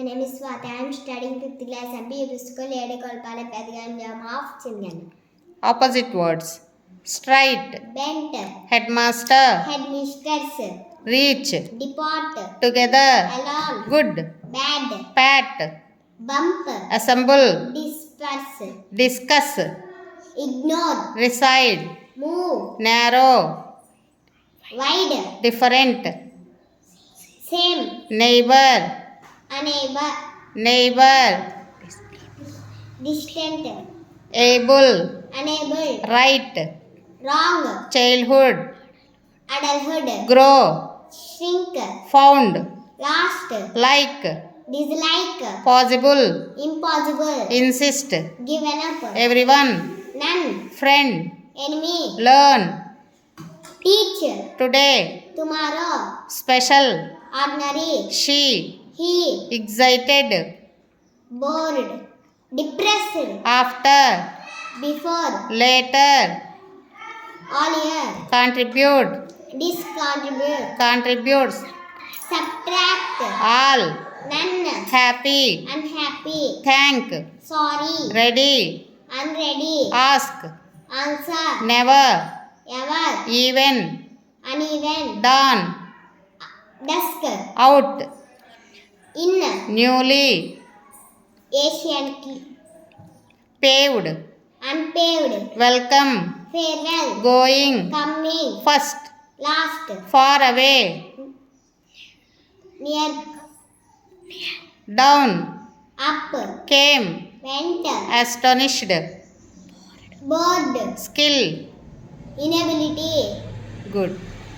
My name is Swati. I am studying 5th class at BUP School, Edekolpalem, Pedaganjam of Chingan. Opposite words. Straight. Bent. Headmaster. Headmistress. Reach. Depart. Together. Alone. Good. Bad. Pat. Bump. Assemble. Disperse. Discuss. Ignore. Reside. Move. Narrow. Wide. Different. Same. Neighbor. A neighbor. Neighbor. Distant. Able. Unable. Right. Wrong. Childhood. Adulthood. Grow. Shrink. Found. Lost. Like. Dislike. Possible. Impossible. Insist. Given up. Everyone. None. Friend. Enemy. Learn. Teach. Today. Tomorrow. Special. Ordinary. She. He. Excited. Bored. Depressed. After. Before. Later. All year. Contribute. Discontribute. Contributes. Subtract. All. None. Happy. Unhappy. Thank. Sorry. Ready. Unready. Ask. Answer. Never. Ever. Even. Uneven. Done. Dusk. Out. In. Newly. Anciently. Paved. Unpaved. Welcome. Farewell. Going. Coming. First. Last. Far away. Near. Down. Up. Came. Went. Astonished. Bored. Skill. Inability. Good.